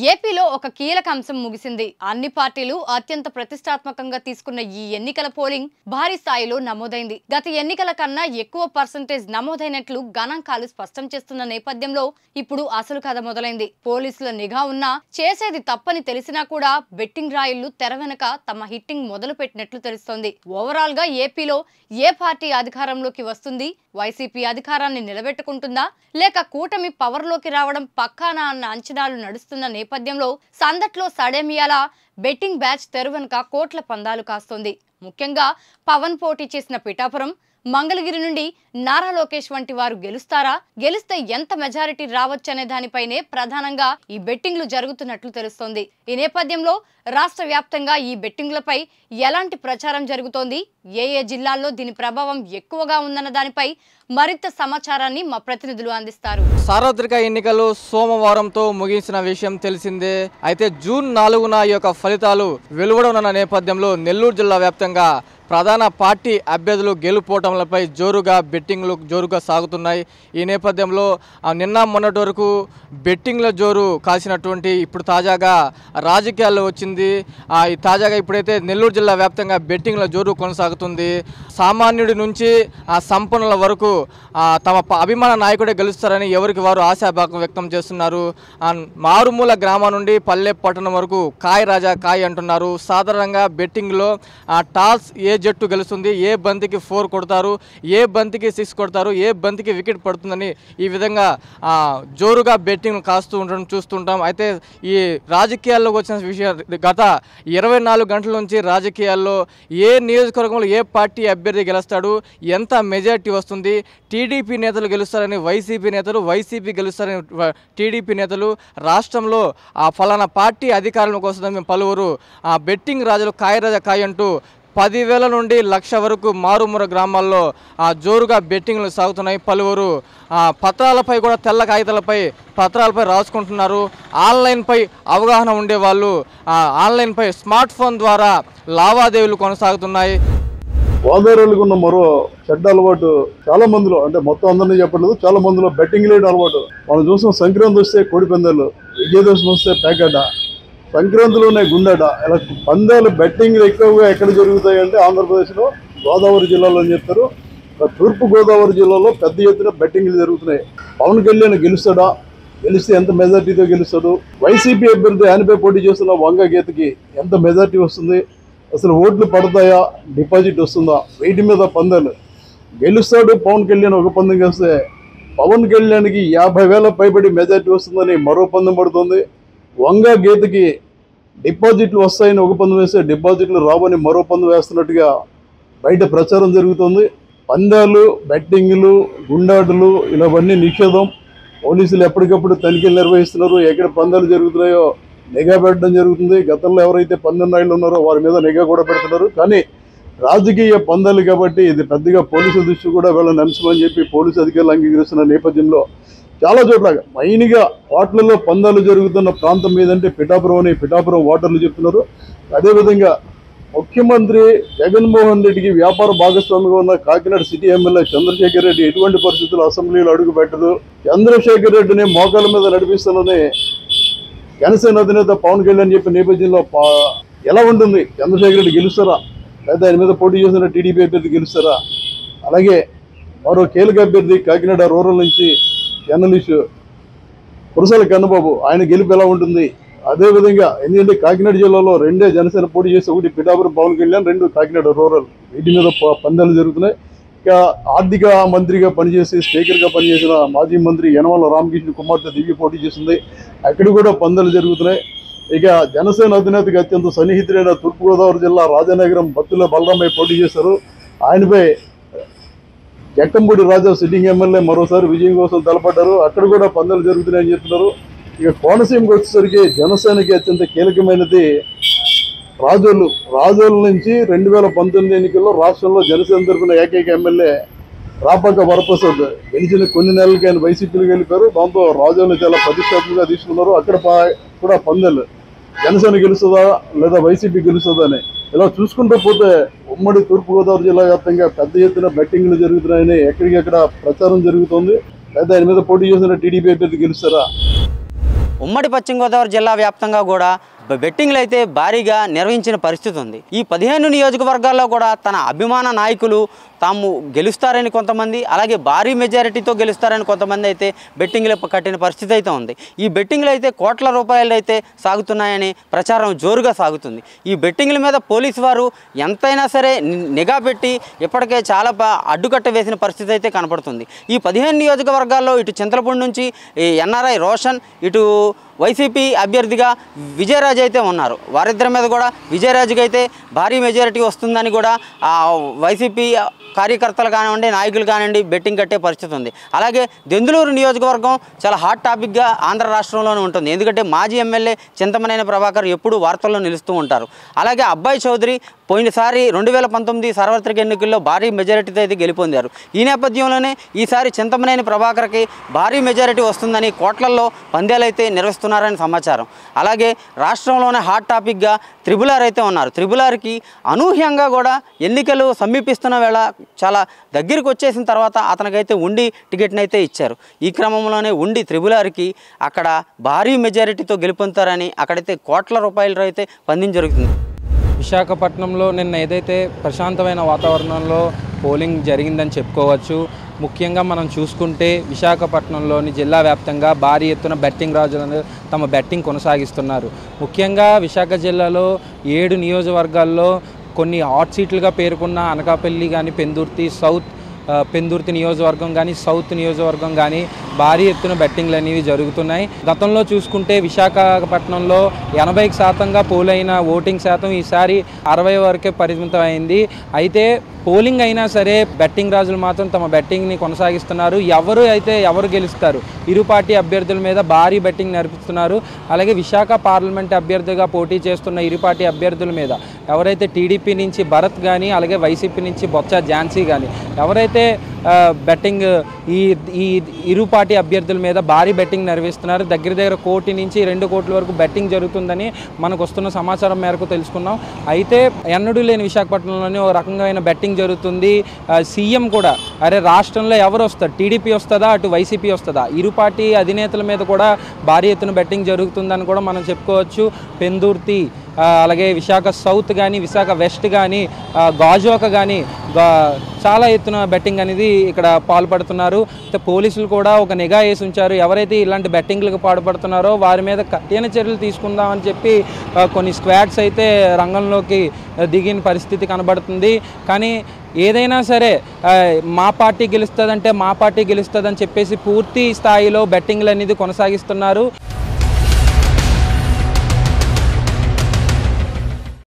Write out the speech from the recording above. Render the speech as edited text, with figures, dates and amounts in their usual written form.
ఏపీలో ఒక కీలక అంశం ముగిసింది. అన్ని పార్టీలు అత్యంత ప్రతిష్టాత్మకంగా తీసుకున్న ఈ ఎన్నికల పోలింగ్ భారీ స్థాయిలో నమోదైంది. గత ఎన్నికల కన్నా ఎక్కువ పర్సెంటేజ్ నమోదైనట్లు గణాంకాలు స్పష్టం చేస్తున్న నేపథ్యంలో ఇప్పుడు అసలు కథ మొదలైంది. పోలీసుల నిఘా ఉన్నా చేసేది తప్పని తెలిసినా కూడా బెట్టింగ్ రాయిళ్లు తెర వెనక తమ హిట్టింగ్ మొదలు పెట్టినట్లు తెలుస్తోంది. ఓవరాల్ గా ఏపీలో ఏ పార్టీ అధికారంలోకి వస్తుంది, వైసీపీ అధికారాన్ని నిలబెట్టుకుంటుందా లేక కూటమి పవర్లోకి రావడం పక్కానా అన్న అంచనాలు నడుస్తున్న నేపథ్యంలో సందట్లో సడేమియాల బెట్టింగ్ బ్యాచ్ తెరువెనుక కోట్ల పందాలు కాస్తోంది. ముఖ్యంగా పవన్ పోటీ చేసిన పిఠాపురం, మంగళగిరి నుండి నారా లోకేష్ వంటి వారు గెలుస్తారా, గెలిస్తే ఎంత మెజారిటీ రావచ్చనే దానిపైనే ప్రధానంగా ఈ బెట్టింగ్లు జరుగుతున్నట్లు తెలుస్తోంది. ఈ నేపథ్యంలో రాష్ట్ర వ్యాప్తంగా ఈ బెట్టింగ్లపై ఎలాంటి ప్రచారం జరుగుతోంది, ఏ జిల్లాల్లో దీని ప్రభావం ఎక్కువగా ఉందన్న దానిపై మరింత సమాచారాన్ని మా ప్రతినిధులు అందిస్తారు. సార్వత్రిక ఎన్నికలు సోమవారంతో ముగిసిన విషయం తెలిసిందే. అయితే జూన్ 4న ఈ యొక్క ఫలితాలు వెలువడనున్న నేపథ్యంలో నెల్లూరు జిల్లా వ్యాప్తంగా ప్రధాన పార్టీ అభ్యర్థులు గెలుపోవటంలపై జోరుగా సాగుతున్నాయి. ఈ నేపథ్యంలో నిన్న మొన్నటి వరకు బెట్టింగ్ల జోరు కాసినటువంటి ఇప్పుడు తాజాగా రాజకీయాల్లో వచ్చింది. తాజాగా ఇప్పుడైతే నెల్లూరు జిల్లా వ్యాప్తంగా బెట్టింగ్ల జోరు కొనసాగుతుంది. సామాన్యుడి నుంచి సంపన్నుల వరకు తమ అభిమాన నాయకుడే గెలుస్తారని ఎవరికి వారు ఆశాభావం వ్యక్తం చేస్తున్నారు. మారుమూల గ్రామం నుండి పల్లె పట్టణం వరకు కాయ్ రాజా కాయ్ అంటున్నారు. సాధారణంగా బెట్టింగ్లో టాస్ ఏ జట్టు గెలుస్తుంది, ఏ బంతికి 4 కొడతారు, ఏ బంతికి 6 కొడతారు, ఏ బంతికి వికెట్ పడుతుందని ఈ విధంగా జోరుగా బెట్టింగ్ కాస్తూ ఉండడం చూస్తుంటాం. అయితే ఈ రాజకీయాల్లోకి వచ్చిన విషయం గత 24 గంటల నుంచి రాజకీయాల్లో ఏ నియోజకవర్గంలో ఏ పార్టీ అభ్యర్థి గెలుస్తాడు, ఎంత మెజారిటీ వస్తుంది, టీడీపీ నేతలు గెలుస్తారని వైసీపీ నేతలు, వైసీపీ గెలుస్తారని టీడీపీ నేతలు, రాష్ట్రంలో ఫలానా పార్టీ అధికారంలోకి వస్తుందని పలువురు బెట్టింగ్ రాజులు కాయ రాజా కాయ అంటూ 10,000 నుండి 1,00,000 వరకు మారుమూల గ్రామాల్లో జోరుగా బెట్టింగ్లు సాగుతున్నాయి. పలువురు పత్రాలపై కూడా తెల్ల కాగితాలపై పత్రాలపై రాసుకుంటున్నారు. ఆన్లైన్పై అవగాహన ఉండేవాళ్ళు ఆన్లైన్పై స్మార్ట్ ఫోన్ ద్వారా లావాదేవీలు కొనసాగుతున్నాయి. గోదావరికి ఉన్న మరో చెడ్డ అలవాటు చాలా మందిలో, అంటే మొత్తం అందరినీ చెప్పలేదు, చాలా మందిలో బెట్టింగ్ లేని అలవాటు. మనం చూసిన సంక్రాంతి వస్తే కోడి పందాలు, విజయదశమి వస్తే పేకాట, సంక్రాంతిలోనే గుండాట, ఇలా పందాలు బెట్టింగ్లు ఎక్కువగా ఎక్కడ జరుగుతాయి అంటే ఆంధ్రప్రదేశ్లో గోదావరి జిల్లాలో అని చెప్తారు. తూర్పు గోదావరి జిల్లాలో పెద్ద ఎత్తున బెట్టింగ్లు జరుగుతున్నాయి. పవన్ కళ్యాణ్ గెలుస్తాడా, గెలిస్తే ఎంత మెజార్టీతో గెలుస్తాడు, వైసీపీ అభ్యర్థి ఆయనపై పోటీ చేస్తున్న వంగ గీతకి ఎంత మెజార్టీ వస్తుంది, అసలు ఓట్లు పడతాయా, డిపాజిట్ వస్తుందా, వీటి మీద పందాలు. గెలుస్తాడు పవన్ కళ్యాణ్ ఒక పందెం వేస్తే పవన్ కళ్యాణ్కి 50,000 పైబడి మెజార్టీ వస్తుందని మరో పందెం పడుతుంది. వంగ గీతకి డిపాజిట్లు వస్తాయని ఒక పందెం వేస్తే డిపాజిట్లు రావని మరో పందెం వేస్తున్నట్టుగా బయట ప్రచారం జరుగుతుంది. పందాలు, బెట్టింగ్లు, గుండాటలు ఇలావన్నీ నిషేధం. పోలీసులు ఎప్పటికప్పుడు తనిఖీలు నిర్వహిస్తున్నారు. ఎక్కడ పందాలు జరుగుతున్నాయో నిఘా పెట్టడం జరుగుతుంది. గతంలో ఎవరైతే పందెం నాయుళ్ళు ఉన్నారో వారి మీద నిఘా కూడా పెడుతున్నారు. కానీ రాజకీయ పందాలు కాబట్టి ఇది పెద్దగా పోలీసుల దృష్టి కూడా వీళ్ళని అంశమని చెప్పి పోలీసు అధికారులు అంగీకరిస్తున్న నేపథ్యంలో చాలా చోట్ల మెయిన్గా ఓట్లలో పందాలు జరుగుతున్న ప్రాంతం మీదంటే పిఠాపురం అని పిఠాపురం ఓటర్లు చెప్తున్నారు. అదేవిధంగా ముఖ్యమంత్రి జగన్మోహన్ రెడ్డికి వ్యాపార భాగస్వామిగా ఉన్న కాకినాడ సిటీ ఎమ్మెల్యే చంద్రశేఖర్ రెడ్డి ఎటువంటి పరిస్థితుల్లో అసెంబ్లీలో అడుగు పెట్టదు. చంద్రశేఖర్ రెడ్డిని మోకాల మీద నడిపిస్తానని జనసేన అధినేత పవన్ కళ్యాణ్ చెప్పిన నేపథ్యంలో ఎలా ఉంటుంది, చంద్రశేఖర్ రెడ్డి గెలుస్తారా లేదా ఆయన మీద పోటీ చేసిన టీడీపీ అభ్యర్థి గెలుస్తారా? అలాగే మరో కీలక అభ్యర్థి కాకినాడ రూరల్ నుంచి జర్నలిస్ట్ కురసాల కన్నబాబు, ఆయన గెలుపు ఎలా ఉంటుంది? అదేవిధంగా ఎందుకంటే కాకినాడ జిల్లాలో 2 జనసేన పోటీ చేసి, ఒకటి పిఠాపురం పవన్ కళ్యాణ్, 2 కాకినాడ రూరల్. వీటి మీద పందాలు జరుగుతున్నాయి. ఇక ఆర్థిక మంత్రిగా పనిచేసి స్పీకర్గా పనిచేసిన మాజీ మంత్రి యనమల రామకృష్ణ కుమార్తె దివ్య పోటీ చేసింది. అక్కడ కూడా పందాలు జరుగుతున్నాయి. ఇక జనసేన అధినేతకి అత్యంత సన్నిహితుడైన తూర్పుగోదావరి జిల్లా రాజానగరం బత్తుల బలరామయ్య పోటీ చేశారు. ఆయనపై జక్కంపూడి రాజా సిట్టింగ్ ఎమ్మెల్యే మరోసారి విజయం కోసం తలపడ్డారు. అక్కడ కూడా పందాలు జరుగుతున్నాయని చెప్తున్నారు. ఇక కోనసీమకు వచ్చేసరికి జనసేనకి అత్యంత కీలకమైనది రాజోలు. రాజోలు నుంచి 2019 ఎన్నికల్లో రాష్ట్రంలో జనసేన తరఫున ఏకైక ఎమ్మెల్యే రాపాక వరప్రసాద్ గెలిచిన కొన్ని నెలలకి ఆయన వైసీపీలు గెలిపారు. దాంతో రాజోలు చాలా ప్రతిష్టాత్మకంగా తీసుకున్నారు. అక్కడ కూడా పందాలు జనసేన గెలుస్తుందా లేదా వైసీపీ గెలుస్తుందా అని. ఇలా చూసుకుంటూ పోతే ఉమ్మడి తూర్పుగోదావరి జిల్లా వ్యాప్తంగా పెద్ద ఎత్తున బెట్టింగ్లు జరుగుతున్నాయని ఎక్కడికెక్కడ ప్రచారం జరుగుతోంది. లేదా ఆయన మీద పోటీ చేసిన టీడీపీ అభ్యర్థి గెలుస్తారా? ఉమ్మడి పశ్చిమ గోదావరి జిల్లా వ్యాప్తంగా కూడా బెట్టింగ్లు అయితే భారీగా నిర్వహించిన పరిస్థితి ఉంది. ఈ 15 నియోజకవర్గాల్లో కూడా తన అభిమాన నాయకులు తాము గెలుస్తారని కొంతమంది, అలాగే భారీ మెజారిటీతో గెలుస్తారని కొంతమంది అయితే బెట్టింగ్లు కట్టిన పరిస్థితి అయితే ఉంది. ఈ బెట్టింగ్లు అయితే కోట్ల రూపాయలు అయితే సాగుతున్నాయని ప్రచారం జోరుగా సాగుతుంది. ఈ బెట్టింగ్ల మీద పోలీసు వారు ఎంతైనా సరే నిఘా పెట్టి ఇప్పటికే చాలా అడ్డుకట్ట వేసిన పరిస్థితి అయితే కనపడుతుంది. ఈ 15 నియోజకవర్గాల్లో ఇటు చింతలపూడి నుంచి ఎన్ఆర్ఐ రోషన్, ఇటు వైసీపీ అభ్యర్థిగా విజయరాజు అయితే ఉన్నారు. వారిద్దరి మీద కూడా విజయరాజుకి అయితే భారీ మెజారిటీ వస్తుందని కూడా వైసీపీ కార్యకర్తలు కానివ్వండి, నాయకులు కానివ్వండి బెట్టింగ్ కట్టే పరిస్థితి ఉంది. అలాగే దెందులూరు నియోజకవర్గం చాలా హాట్ టాపిక్గా ఆంధ్ర రాష్ట్రంలోనే ఉంటుంది. ఎందుకంటే మాజీ ఎమ్మెల్యే చింతమనేని ప్రభాకర్ ఎప్పుడూ వార్తల్లో నిలుస్తూ ఉంటారు. అలాగే అబ్బాయి చౌదరి పోయినసారి 2019 సార్వత్రిక ఎన్నికల్లో భారీ మెజారిటీతో అయితే గెలుపొందారు. ఈ నేపథ్యంలోనే ఈసారి చింతమనేని ప్రభాకర్కి భారీ మెజారిటీ వస్తుందని కోట్లల్లో పందేలైతే నిర్వహిస్తున్నారని సమాచారం. అలాగే రాష్ట్రంలోనే హాట్ టాపిక్గా త్రిబుల్ ఆర్ అయితే ఉన్నారు. త్రిబుల్ ఆర్కి అనూహ్యంగా కూడా ఎన్నికలు సమీపిస్తున్న వేళ చాలా దగ్గరికి వచ్చేసిన తర్వాత అతనికైతే ఉండి టికెట్ని అయితే ఇచ్చారు. ఈ క్రమంలోనే ఉండి త్రిబుల్ ఆర్కి అక్కడ భారీ మెజారిటీతో గెలుపొందుతారని అక్కడైతే కోట్ల రూపాయలు అయితే పందెం జరుగుతుంది. విశాఖపట్నంలో నిన్న ఏదైతే ప్రశాంతమైన వాతావరణంలో పోలింగ్ జరిగిందని చెప్పుకోవచ్చు. ముఖ్యంగా మనం చూసుకుంటే విశాఖపట్నంలోని జిల్లా వ్యాప్తంగా భారీ ఎత్తున బెట్టింగ్ రాజులను తమ బెట్టింగ్ కొనసాగిస్తున్నారు. ముఖ్యంగా విశాఖ జిల్లాలో 7 నియోజకవర్గాల్లో కొన్ని హాట్ సీట్లుగా పేర్కొన్న అనకాపల్లి కానీ, పెందుర్తి నియోజకవర్గం కానీ, సౌత్ నియోజకవర్గం కానీ భారీ ఎత్తున బెట్టింగ్లు అనేవి జరుగుతున్నాయి. గతంలో చూసుకుంటే విశాఖపట్నంలో 80% పోలైన ఓటింగ్ శాతం ఈసారి 60 వరకే పరిమితమైంది. అయితే పోలింగ్ అయినా సరే బెట్టింగ్ రాజులు మాత్రం తమ బెట్టింగ్ని కొనసాగిస్తున్నారు. ఎవరు గెలుస్తారు, ఇరు పార్టీ అభ్యర్థుల మీద భారీ బెట్టింగ్ నడిపిస్తున్నారు. అలాగే విశాఖ పార్లమెంట్ అభ్యర్థిగా పోటీ చేస్తున్న ఇరు పార్టీ అభ్యర్థుల మీద ఎవరైతే టీడీపీ నుంచి భరత్ కానీ, అలాగే వైసీపీ నుంచి బొత్స ఝాన్సీ కానీ ఎవరైతే బెట్టింగ్ ఈ ఇరు పార్టీ అభ్యర్థుల మీద భారీ బెట్టింగ్ నిర్వహిస్తున్నారు. దగ్గర 1 కోటి నుంచి 2 కోట్ల వరకు బెట్టింగ్ జరుగుతుందని మనకు వస్తున్న సమాచారం మేరకు తెలుసుకున్నాం. అయితే ఎన్నడూ లేని విశాఖపట్నంలోనే ఓ రకమైన బెట్టింగ్ జరుగుతుంది. సీఎం కూడా రాష్ట్రంలో ఎవరు వస్తారు, టీడీపీ వస్తుందా అటు వైసీపీ వస్తుందా, ఇరు పార్టీ అధినేతల మీద కూడా భారీ ఎత్తున బెట్టింగ్ జరుగుతుందని కూడా మనం చెప్పుకోవచ్చు. పెందుర్తి, అలాగే విశాఖ సౌత్ కానీ, విశాఖ వెస్ట్ కానీ, గాజువాక కానీ చాలా ఎత్తున బెట్టింగ్ అనేది ఇక్కడ పాల్పడుతున్నారు. పోలీసులు కూడా ఒక నిఘా వేసి ఉంచారు. ఎవరైతే ఇలాంటి బెట్టింగ్లకు పాల్పడుతున్నారో వారి మీద కఠిన చర్యలు తీసుకుందామని చెప్పి కొన్ని స్క్వాడ్స్ అయితే రంగంలోకి దిగిన పరిస్థితి కనబడుతుంది. కానీ ఏదైనా సరే మా పార్టీ గెలుస్తుందంటే మా పార్టీ గెలుస్తుందని చెప్పేసి పూర్తి స్థాయిలో బెట్టింగ్లు అనేది కొనసాగిస్తున్నారు.